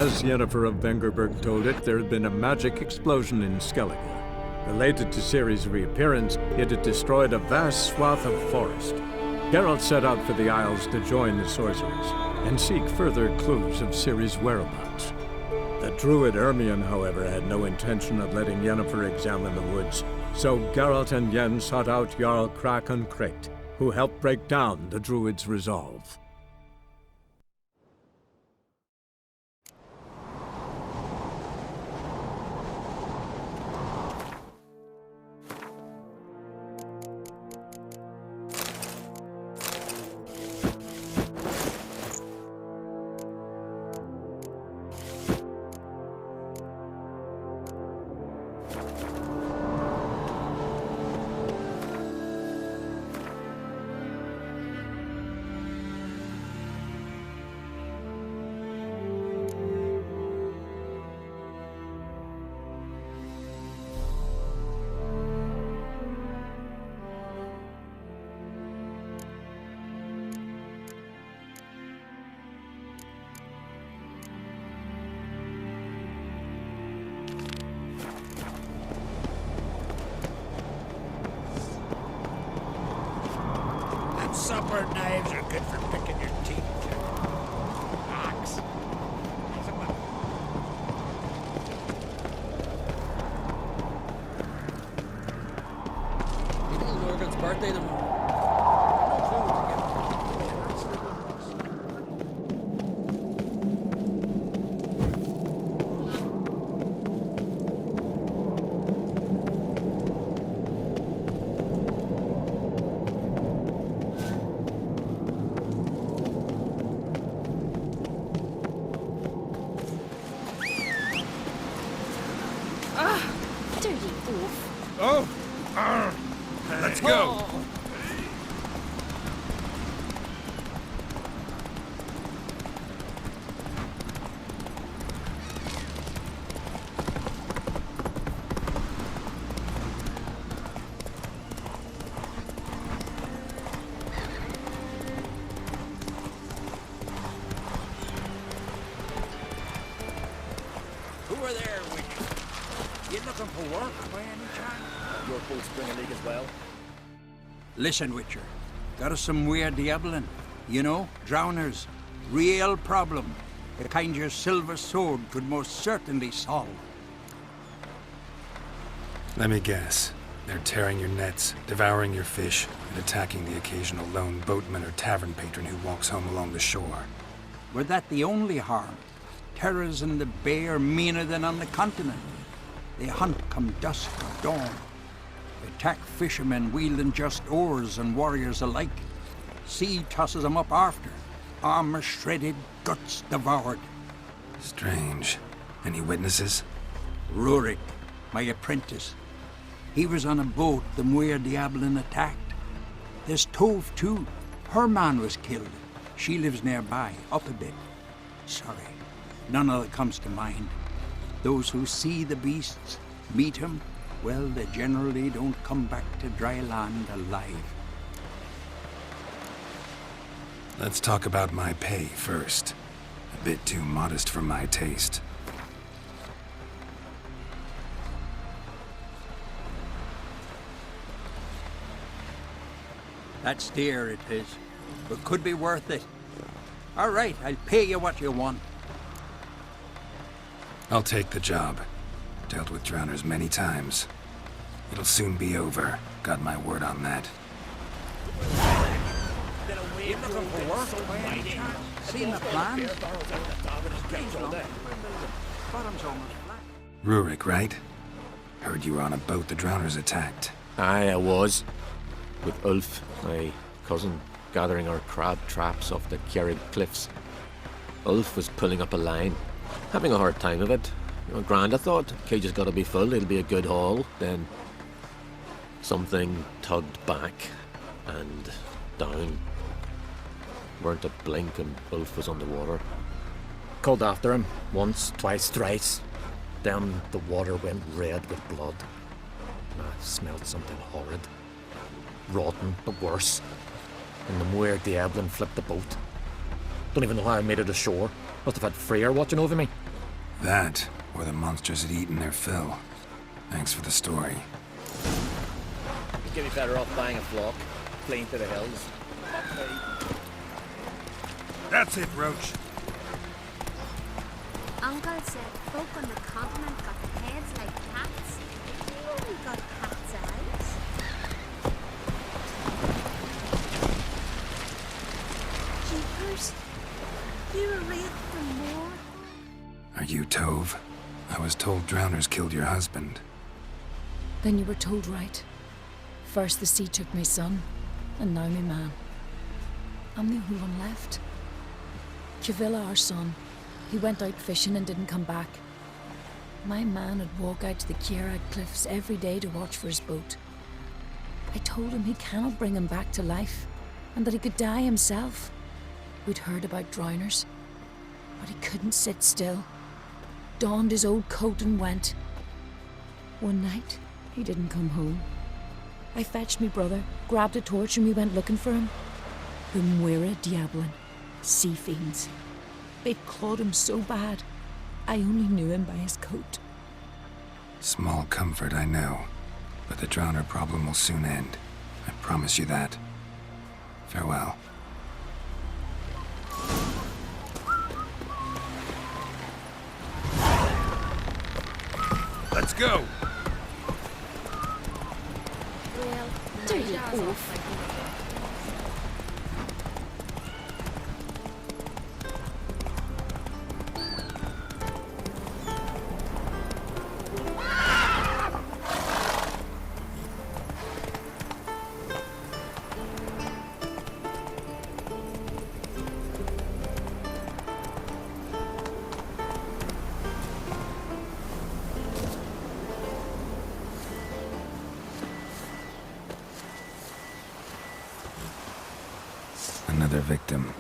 As Yennefer of Vengerberg told it, there had been a magic explosion in Skellige. Related to Ciri's reappearance, it had destroyed a vast swath of forest. Geralt set out for the Isles to join the sorcerers, and seek further clues of Ciri's whereabouts. The druid Ermion, however, had no intention of letting Yennefer examine the woods, so Geralt and Yen sought out Jarl Krakon Krayt, who helped break down the druid's resolve. Supper knives are good for picking your teeth. Ox. Little Morgan's birthday tomorrow. Oh! Let's go! Who are there with you? You looking for work by any chance? Your full spring league as well? Listen, Witcher. Got us some weird diabolin. You know, drowners. Real problem. The kind your silver sword could most certainly solve. Let me guess. They're tearing your nets, devouring your fish, and attacking the occasional lone boatman or tavern patron who walks home along the shore. Were that the only harm? Terrors in the bay are meaner than on the continent. They hunt come dusk or dawn. Attack fishermen wielding just oars and warriors alike. Sea tosses them up after. Armor shredded, guts devoured. Strange. Any witnesses? Rurik, my apprentice. He was on a boat the Muir Diablin attacked. There's Tove, too. Her man was killed. She lives nearby, up a bit. Sorry, none of it comes to mind. Those who see the beasts, meet him, well, they generally don't come back to dry land alive. Let's talk about my pay first. A bit too modest for my taste. That's dear, it is, but could be worth it. All right, I'll pay you what you want. I'll take the job. Dealt with drowners many times. It'll soon be over. Got my word on that. You looking for work by any chance? Seen the plans? Bottom's almost flat. Rurik, right? Heard you were on a boat the drowners attacked. Aye, I was. With Ulf, my cousin, gathering our crab traps off the Kjerrig cliffs. Ulf was pulling up a line, having a hard time of it. You know, grand, I thought. Cage has got to be full, it'll be a good haul. Then something tugged back and down. Weren't a blink and Ulf was on the water. Called after him once, twice, thrice. Then the water went red with blood. I smelled something horrid. Rotten, but worse. And the Muir Diablin flipped the boat. Don't even know how I made it ashore. Must have had Freyr watching over me. That, or the monsters had eaten their fill. Thanks for the story. You'd be better off buying a flock, fleeing to the hills. That's it, Roach. Uncle said folk on the continent got heads like cats. We only got cat's eyes. Jeepers, you're a wraith from more. Are you Tove? I was told drowners killed your husband. Then you were told right. First the sea took my son, and now my man. I'm the only one left. Cavilla, our son, he went out fishing and didn't come back. My man would walk out to the Kierag cliffs every day to watch for his boat. I told him he cannot bring him back to life, and that he could die himself. We'd heard about drowners, but he couldn't sit still. Donned his old coat and went. One night, he didn't come home. I fetched me brother, grabbed a torch, and we went looking for him. The Muira Diablin, sea fiends. They'd clawed him so bad, I only knew him by his coat. Small comfort, I know. But the drowner problem will soon end. I promise you that. Farewell. Let's go! Well, Dirty my dad's oaf. off like Another victim.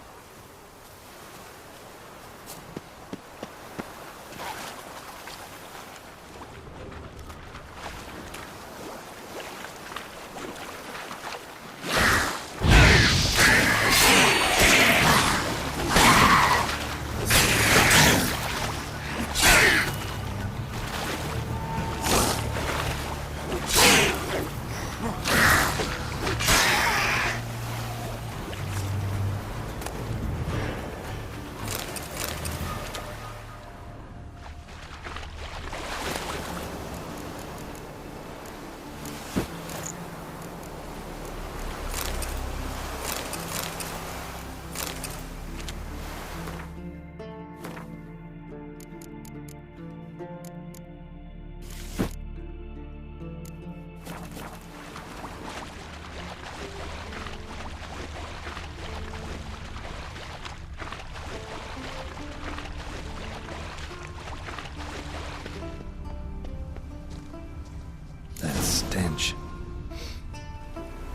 That stench.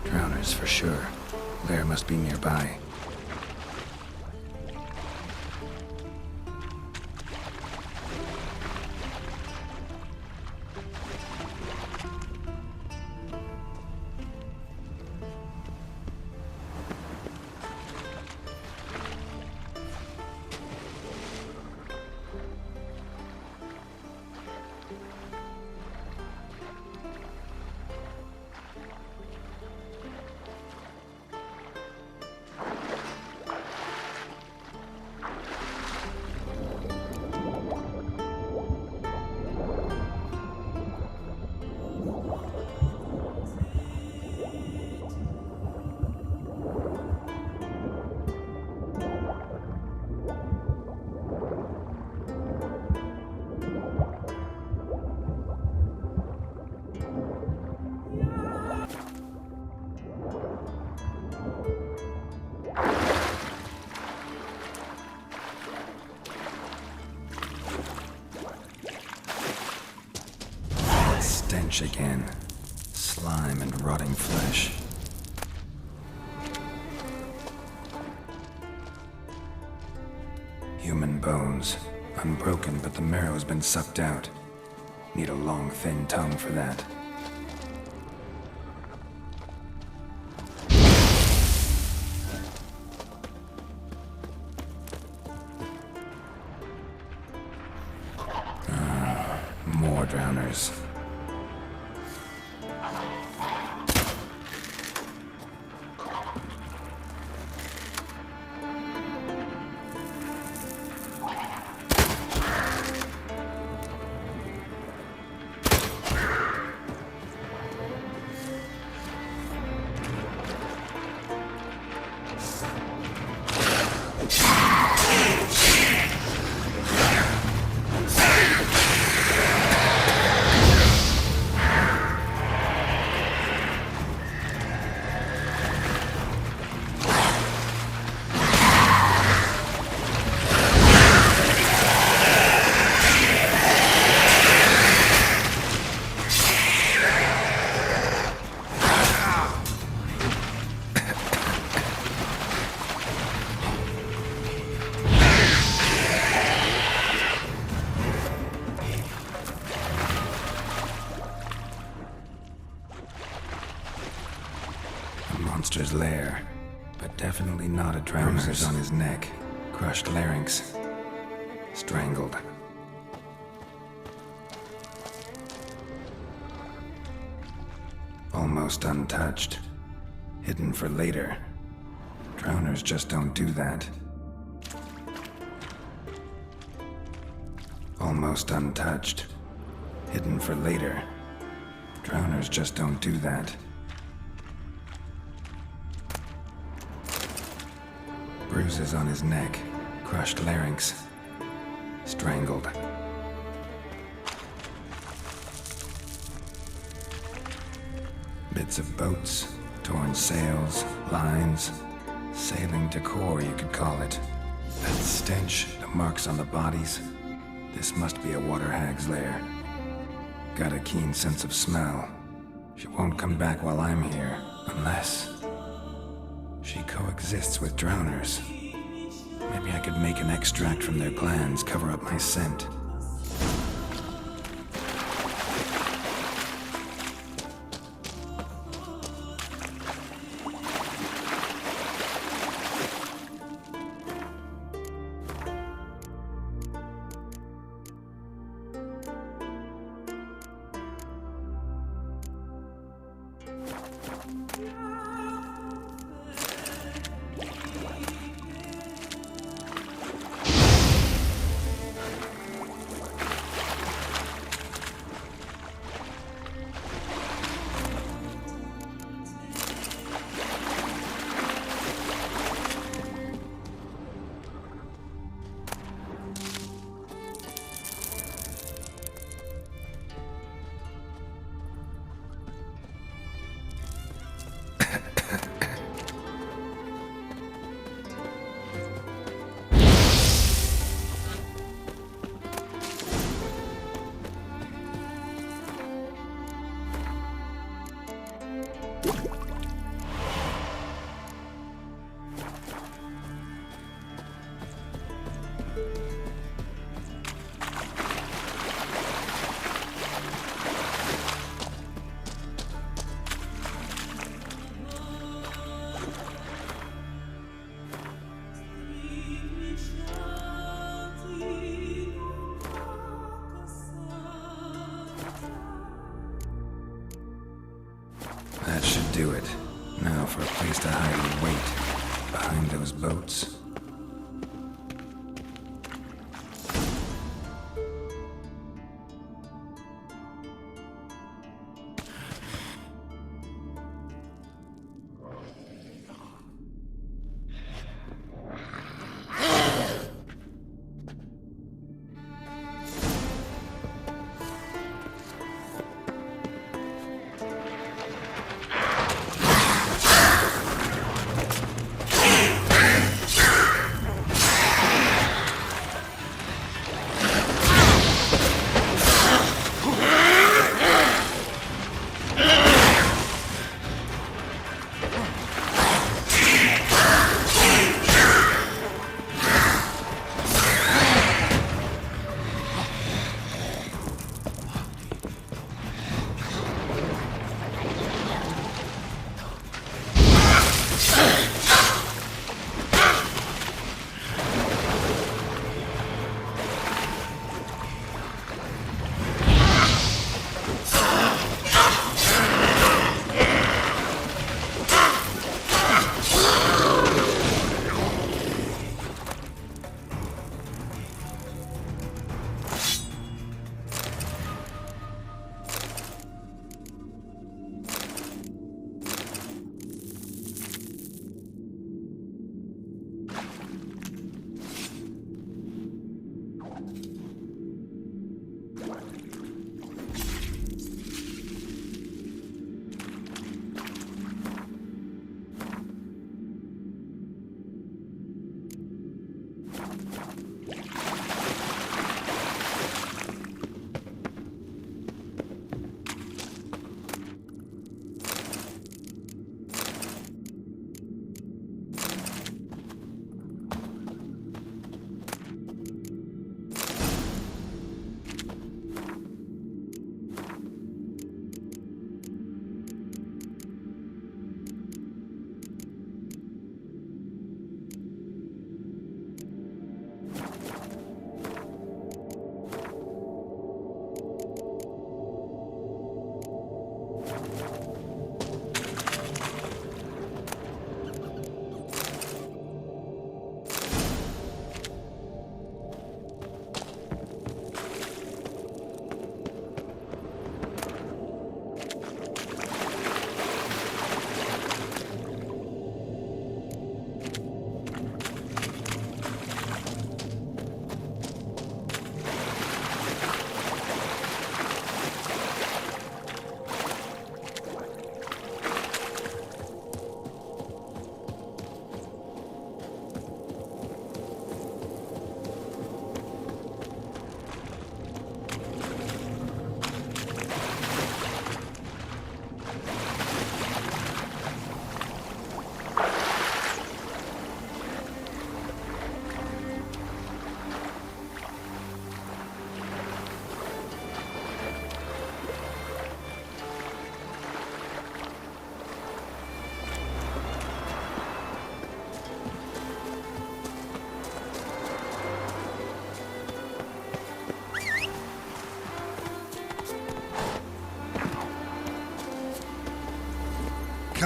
Drowners for sure. Lair must be nearby. Stench again. Slime and rotting flesh. Human bones. Unbroken, but the marrow's been sucked out. Need a long, thin tongue for that. More drowners. Monster's lair, but definitely not a drowner's. On his neck, crushed larynx, strangled. Almost untouched, hidden for later. Drowners just don't do that. Almost untouched, hidden for later. Drowners just don't do that. Bruises on his neck, crushed larynx, strangled. Bits of boats, torn sails, lines, sailing decor you could call it. That stench, the marks on the bodies. This must be a water hag's lair. Got a keen sense of smell. She won't come back while I'm here, unless she coexists with drowners. Maybe I could make an extract from their glands cover up my scent. That should do it. Now for a place to hide and wait. Behind those boats.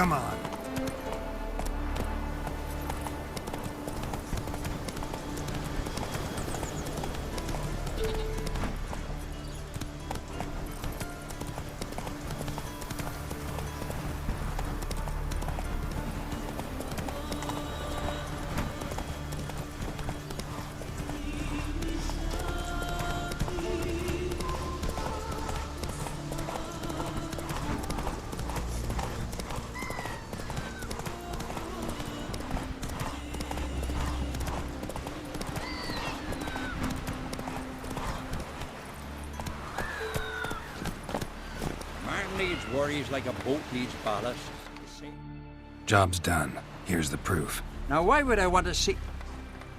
Come on. Man needs worries like a boat needs ballast. Job's done. Here's the proof. Now, why would I want to see...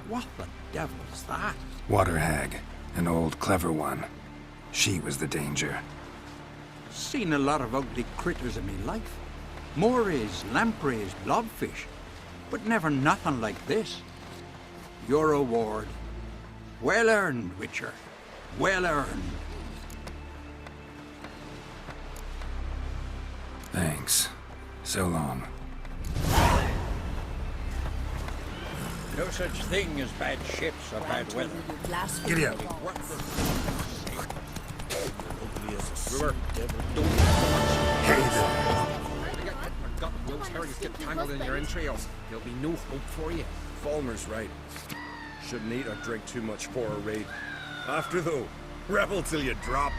What the devil's that? Water hag. An old, clever one. She was the danger. Seen a lot of ugly critters in me life. Morays, lampreys, blobfish. But never nothing like this. Your reward. Well earned, Witcher. Well earned. Thanks. So long. No such thing as bad ships or bad weather. Giddy up. Brewer, Hey there. Will Terry's get tangled in your entrails. There'll be no hope for you. Falmer's right. Shouldn't eat or drink too much for a raid. After though, rebel till you drop.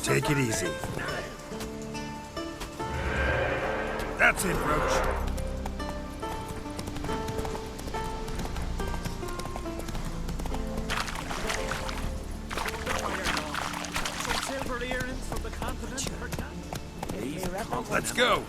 Take it easy. That's it, Roach. Some silver earrings from the continent, perchance? Let's go.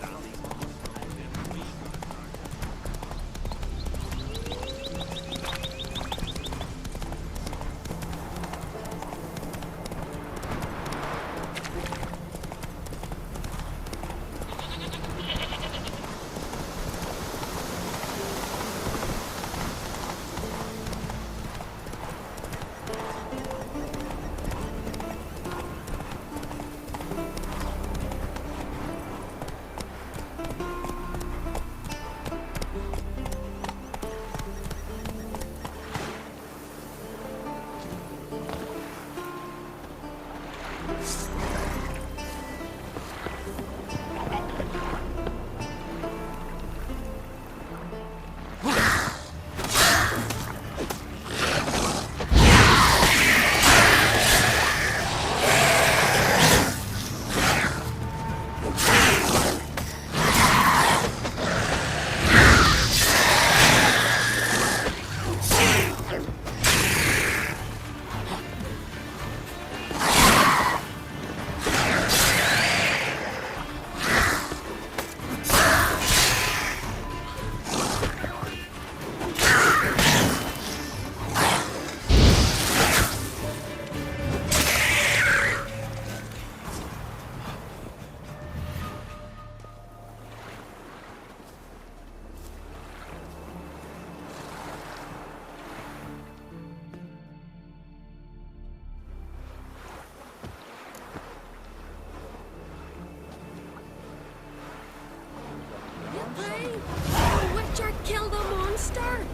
The Witcher killed a monster!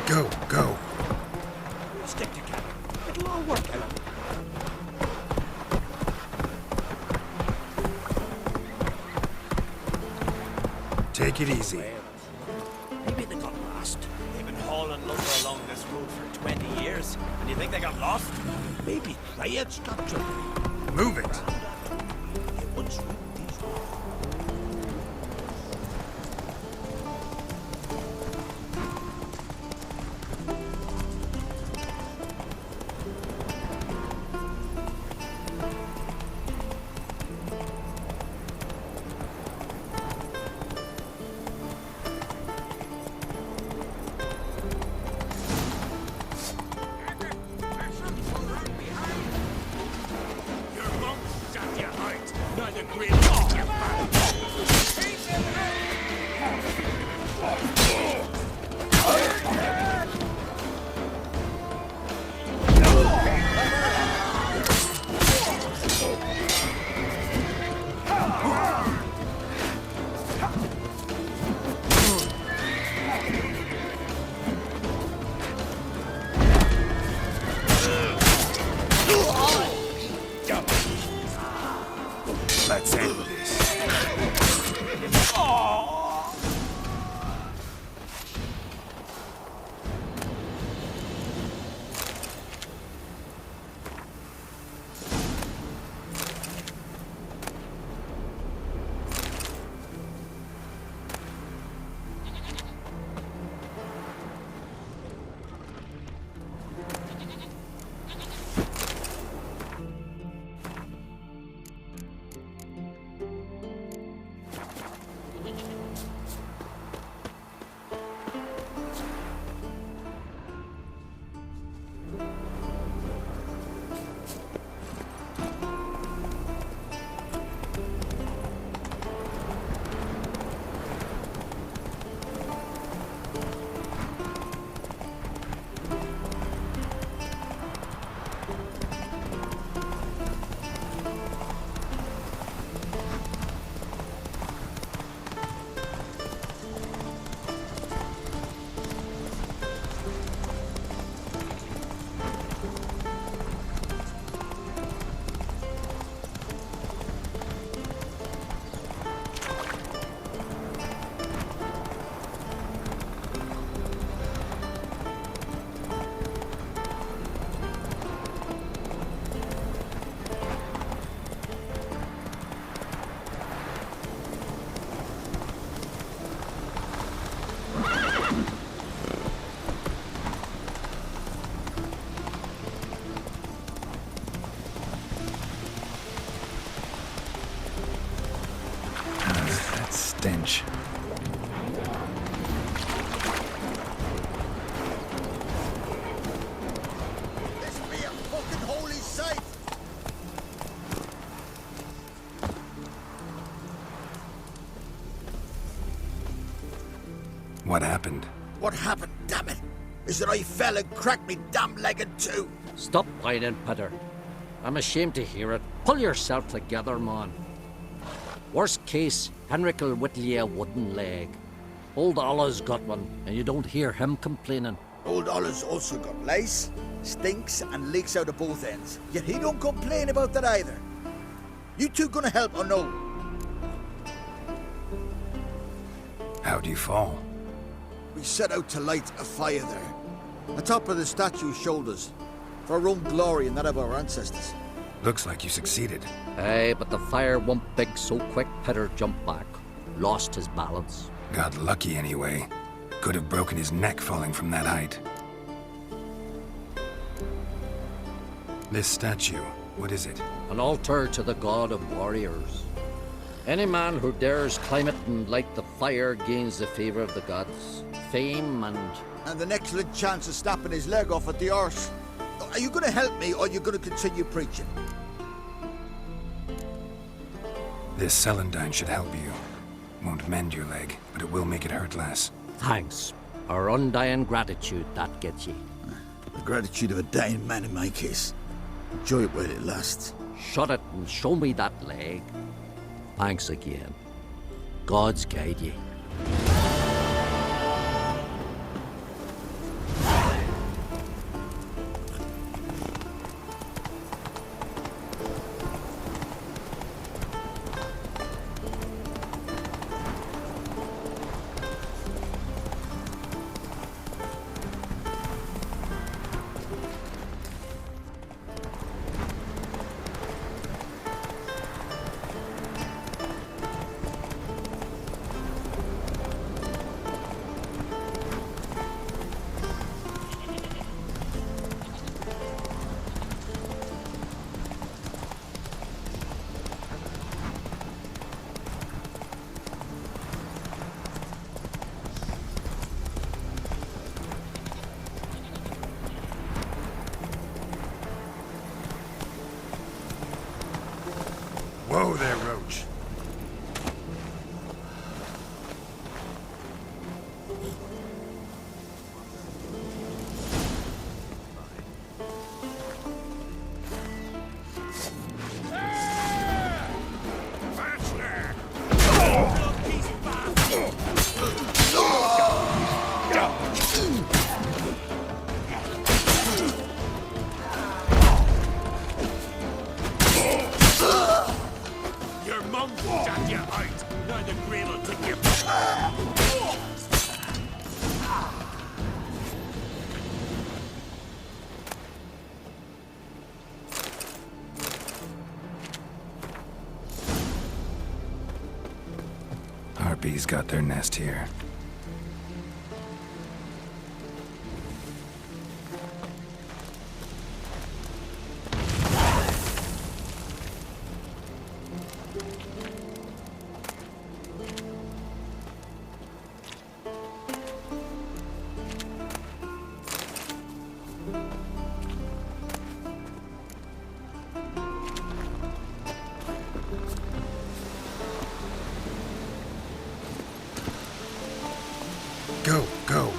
Go, go. Stick together. Take it easy. Maybe they got lost. They've been hauling lumber along this road for 20 years, and you think they got lost? Maybe riots got to them. Move it! They once ruled these roads. Let's end this. That stench. This be a fucking holy sight! What happened? What happened, damn it? Is that I fell and cracked me damn leg in two? Stop whining, Peter. I'm ashamed to hear it. Pull yourself together, man. Worst case, Henrik'll whittle you a wooden leg. Old Ollah's got one, and you don't hear him complaining. Old Ollah's also got lice, stinks, and leaks out of both ends. Yet he don't complain about that either. You two gonna help or no? How'd you fall? We set out to light a fire there, atop of the statue's shoulders, for our own glory and that of our ancestors. Looks like you succeeded. Aye, but the fire went big so quick Peter jumped back. Lost his balance. Got lucky anyway. Could have broken his neck falling from that height. This statue, what is it? An altar to the god of warriors. Any man who dares climb it and light the fire gains the favor of the gods, fame and... And an excellent chance of snapping his leg off at the arse. Are you gonna help me, or are you gonna continue preaching? This celandine should help you. Won't mend your leg, but it will make it hurt less. Thanks. Our undying gratitude, that gets ye. The gratitude of a dying man in my case. Enjoy it while it lasts. Shut it and show me that leg. Thanks again. God's guide ye. Nobody's got their nest here. Go, go.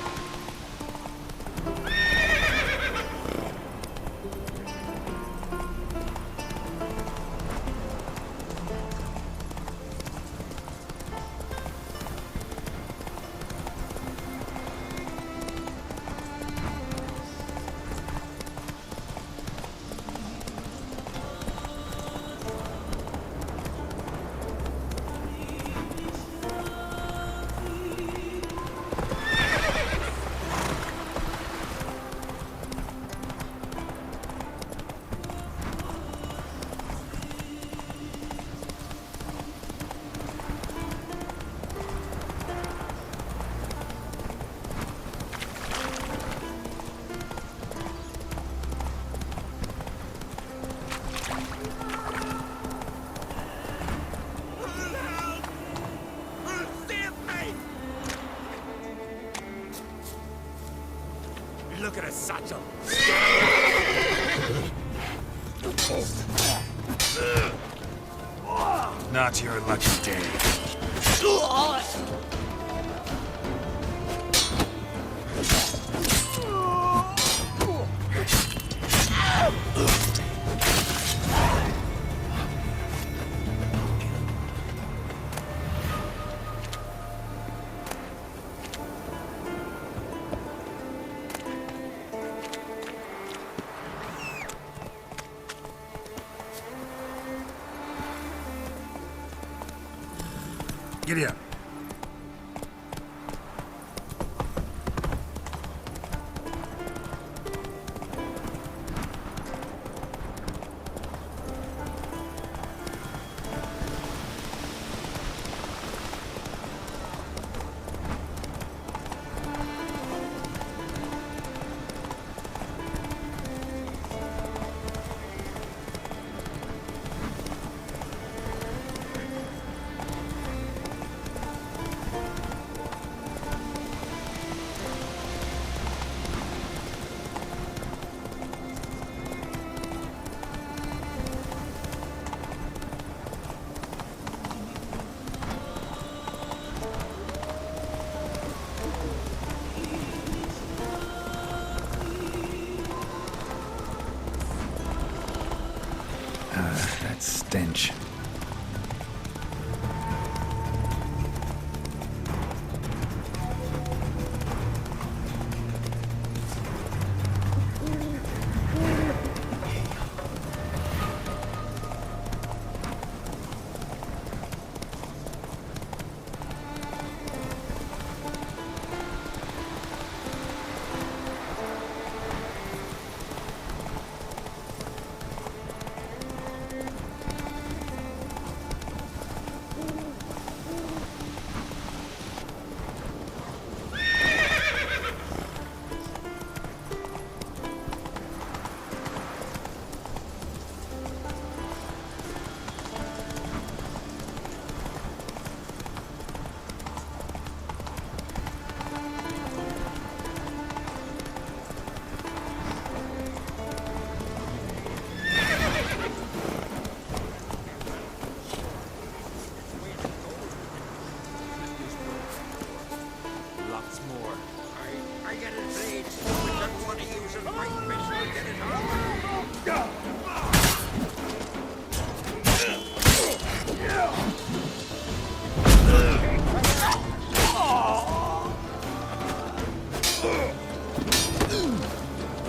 Look at his satchel. Not your lucky day. Giddy up. That stench. Lots more. I get it, blades. We don't want to use a white fish to get it out.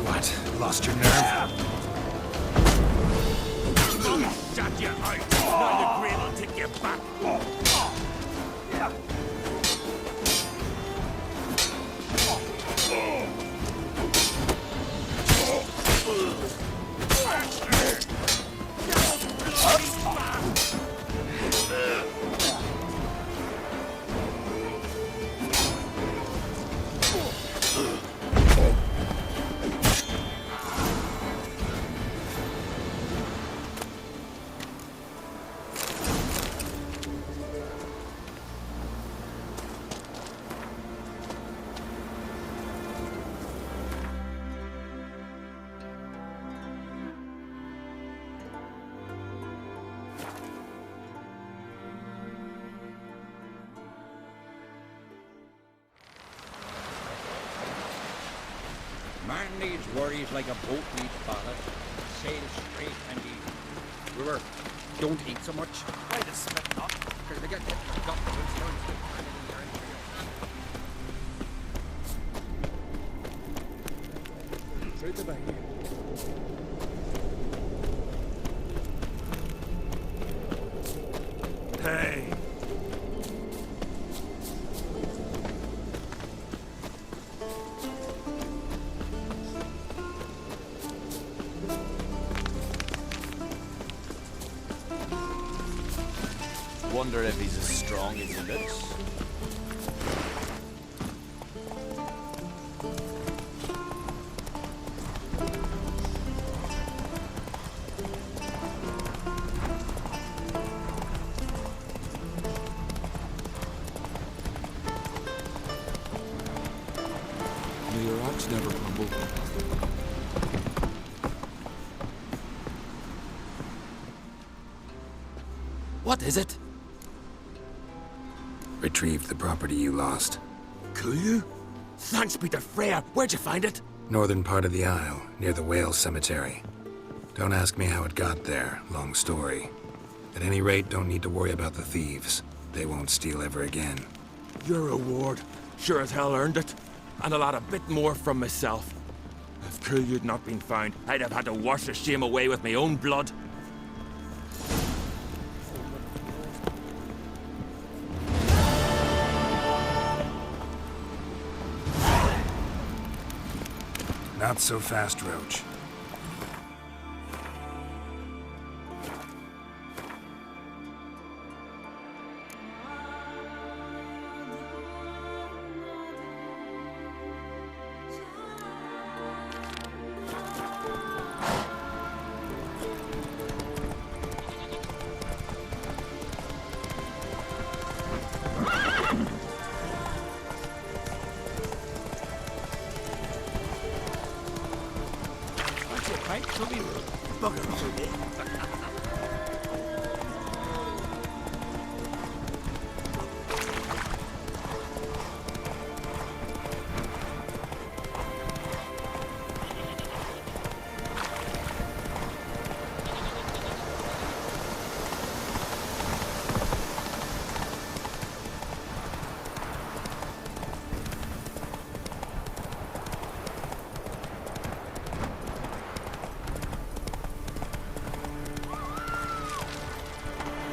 What? Lost your nerve? Shut your eyes. Now the grin will take you back. Man needs worries like a boat needs ballast. Sail straight and easy. Brewer, don't eat so much. Why does Smith not? Because they get got the good stones stick tangled in your entrails. Straight the back. Hey! Wonder if he's as strong as he looks. May your ox never crumble. What is it? Retrieved the property you lost. Cool. Thanks be to Freya. Where'd you find it? Northern part of the Isle, near the whale cemetery. Don't ask me how it got there, long story. At any rate, don't need to worry about the thieves. They won't steal ever again. Your reward sure as hell earned it. And I'll add a bit more from myself. If Killiud not been found, I'd have had to wash the shame away with my own blood. Not so fast, Roach.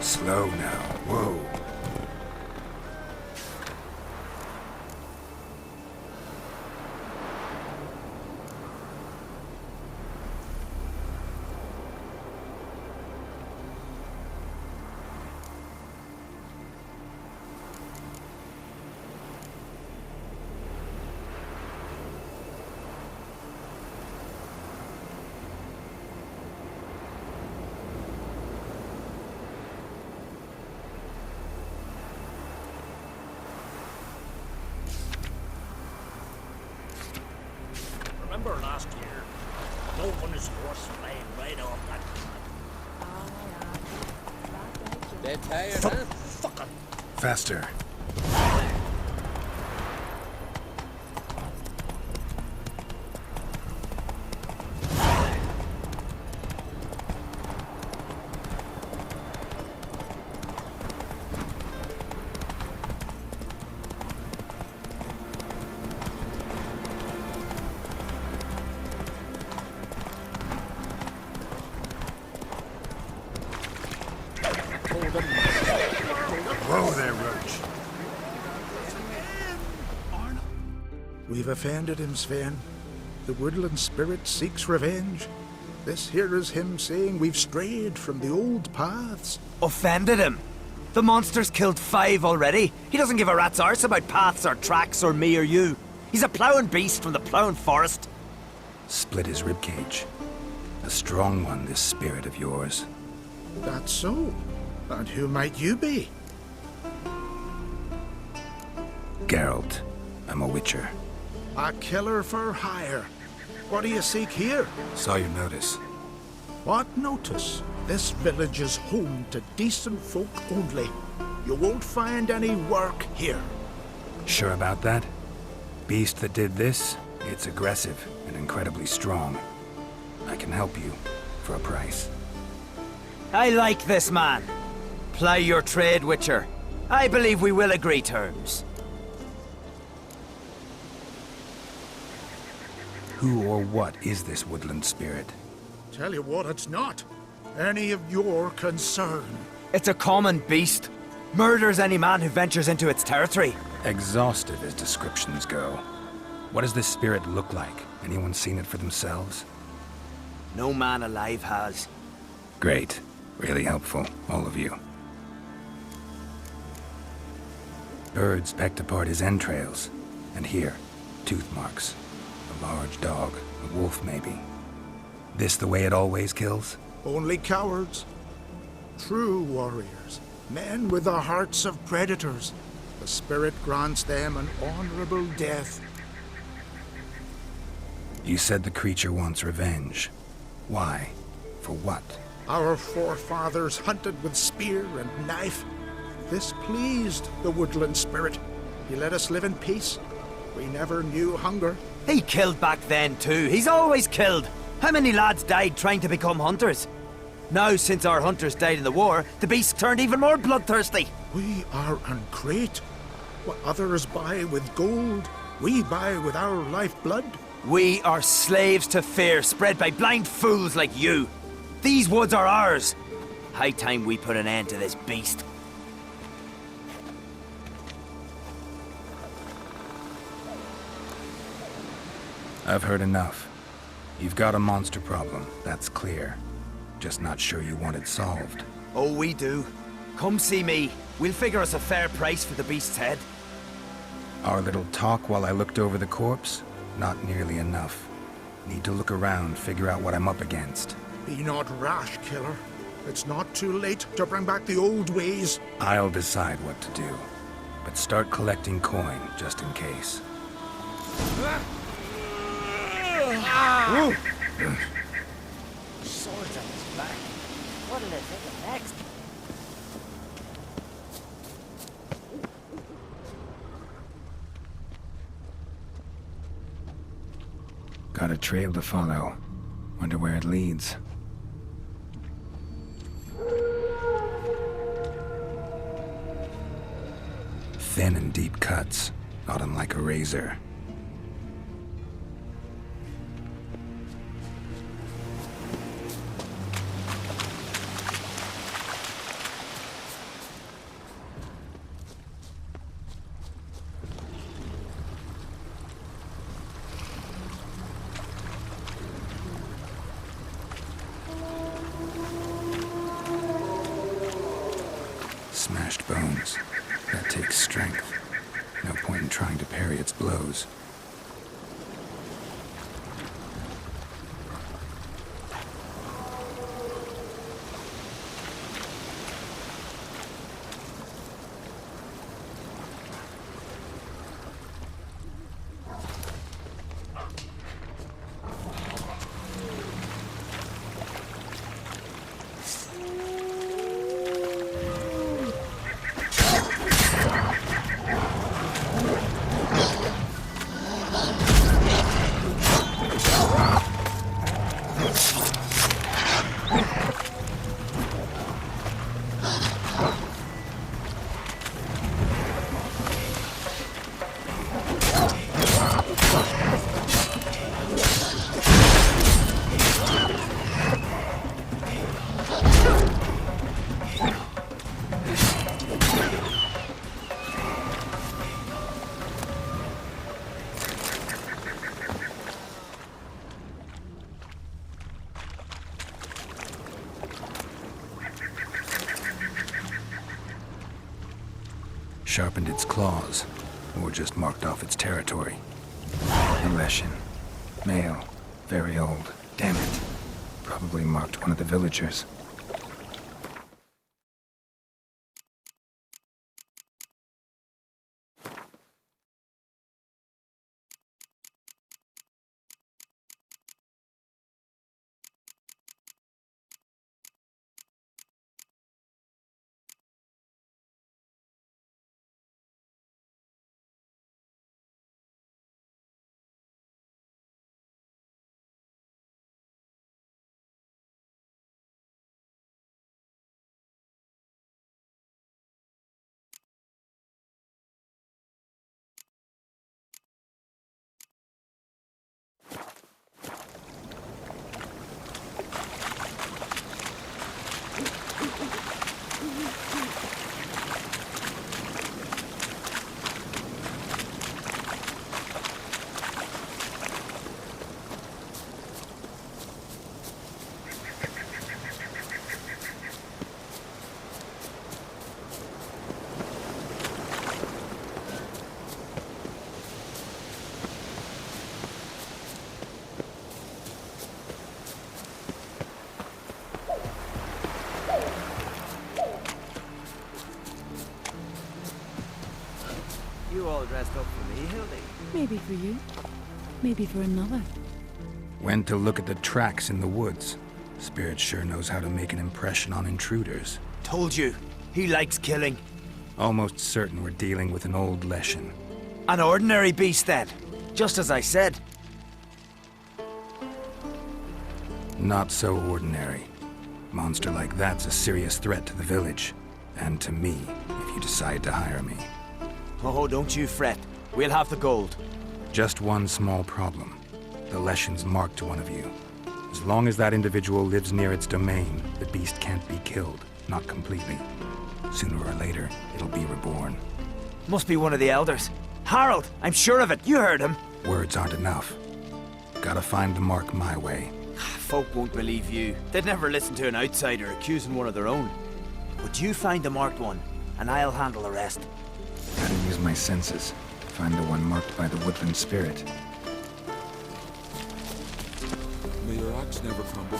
Slow now. Whoa. Remember last year? No one is horse flying right off that. Dead tired, huh? Fucking. Faster. Whoa there, Roach. We've offended him, Sven. The woodland spirit seeks revenge. This here is him saying we've strayed from the old paths. Offended him? The monster's killed 5 already. He doesn't give a rat's arse about paths or tracks or me or you. He's a ploughing beast from the ploughing forest. Split his ribcage. A strong one, this spirit of yours. That's so. And who might you be? Geralt. I'm a witcher. A killer for hire. What do you seek here? Saw your notice. What notice? This village is home to decent folk only. You won't find any work here. Sure about that? Beast that did this? It's aggressive and incredibly strong. I can help you for a price. I like this man. Ply your trade, Witcher. I believe we will agree terms. Who or what is this woodland spirit? Tell you what, it's not any of your concern. It's a common beast. Murders any man who ventures into its territory. Exhaustive as descriptions go. What does this spirit look like? Anyone seen it for themselves? No man alive has. Great. Really helpful, all of you. Birds pecked apart his entrails. And here, tooth marks. A large dog, a wolf maybe. This the way it always kills? Only cowards. True warriors. Men with the hearts of predators. The spirit grants them an honorable death. You said the creature wants revenge. Why? For what? Our forefathers hunted with spear and knife. This pleased the woodland spirit. He let us live in peace. We never knew hunger. He killed back then too. He's always killed. How many lads died trying to become hunters? Now, since our hunters died in the war, the beast turned even more bloodthirsty. We are uncreate. What others buy with gold, we buy with our lifeblood. We are slaves to fear spread by blind fools like you. These woods are ours. High time we put an end to this beast. I've heard enough. You've got a monster problem, that's clear. Just not sure you want it solved. Oh, we do. Come see me. We'll figure us a fair price for the beast's head. Our little talk while I looked over the corpse? Not nearly enough. Need to look around, figure out what I'm up against. Be not rash, killer. It's not too late to bring back the old ways. I'll decide what to do. But start collecting coin, just in case. Swords on his back. What'll it take next? Got a trail to follow. Wonder where it leads. Thin and deep cuts, not unlike a razor. Smashed bones. That takes strength. No point in trying to parry its blows. Sharpened its claws, or just marked off its territory. Ileshin. Male. Very old. Damn it. Probably marked one of the villagers. Maybe for you. Maybe for another. Went to look at the tracks in the woods. Spirit sure knows how to make an impression on intruders. Told you, he likes killing. Almost certain we're dealing with an old Leshen. An ordinary beast then, just as I said. Not so ordinary. Monster like that's a serious threat to the village. And to me, if you decide to hire me. Oh, don't you fret. We'll have the gold. Just one small problem. The Leshen's marked one of you. As long as that individual lives near its domain, the beast can't be killed. Not completely. Sooner or later, it'll be reborn. Must be one of the elders. Harold, I'm sure of it. You heard him. Words aren't enough. Gotta find the mark my way. Folk won't believe you. They'd never listen to an outsider accusing one of their own. But you find the marked one, and I'll handle the rest. Gotta use my senses. Find the one marked by the woodland spirit. May your axe never crumble.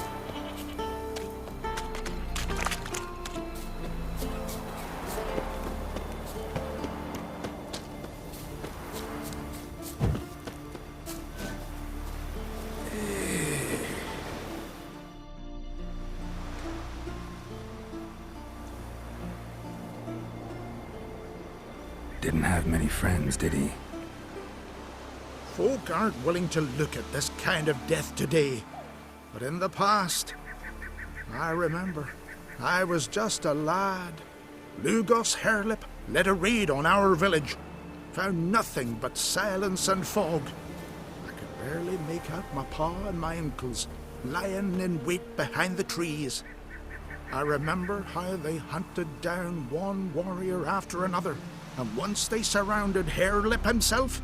Didn't have many friends, did he? Folk aren't willing to look at this kind of death today. But in the past, I remember, I was just a lad. Lugos Harelip led a raid on our village. Found nothing but silence and fog. I could barely make out my pa and my uncles lying in wait behind the trees. I remember how they hunted down one warrior after another, and once they surrounded Harelip himself,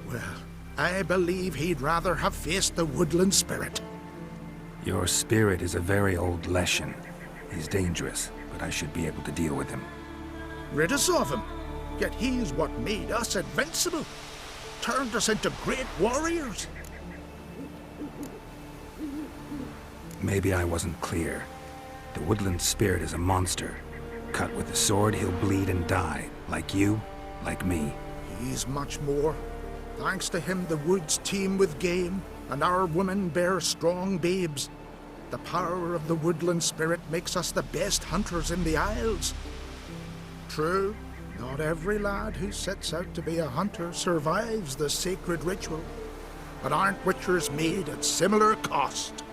well, I believe he'd rather have faced the woodland spirit. Your spirit is a very old Leshen. He's dangerous, but I should be able to deal with him. Rid us of him. Yet he's what made us invincible. Turned us into great warriors. Maybe I wasn't clear. The woodland spirit is a monster. Cut with the sword, he'll bleed and die. Like you, like me. He's much more. Thanks to him, the woods teem with game, and our women bear strong babes. The power of the woodland spirit makes us the best hunters in the Isles. True, not every lad who sets out to be a hunter survives the sacred ritual, but aren't witchers made at similar cost?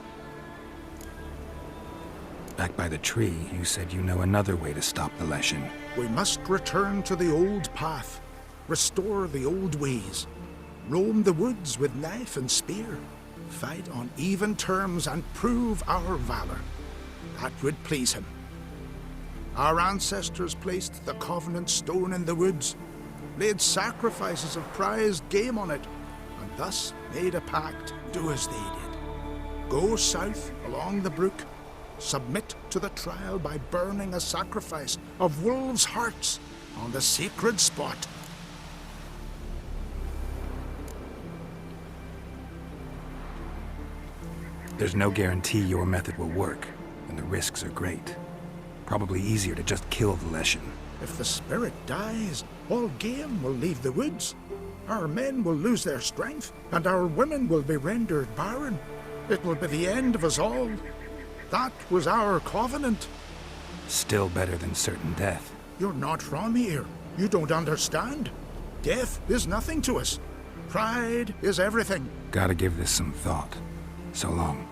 Back by the tree, you said you know another way to stop the Leshen. We must return to the old path, restore the old ways, roam the woods with knife and spear, fight on even terms and prove our valor. That would please him. Our ancestors placed the Covenant Stone in the woods, laid sacrifices of prized game on it, and thus made a pact, do as they did. Go south along the brook, submit to the trial by burning a sacrifice of wolves' hearts on the sacred spot. There's no guarantee your method will work, and the risks are great. Probably easier to just kill the Leshen. If the spirit dies, all game will leave the woods. Our men will lose their strength, and our women will be rendered barren. It will be the end of us all. That was our covenant. Still better than certain death. You're not from here. You don't understand. Death is nothing to us. Pride is everything. Gotta give this some thought. So long.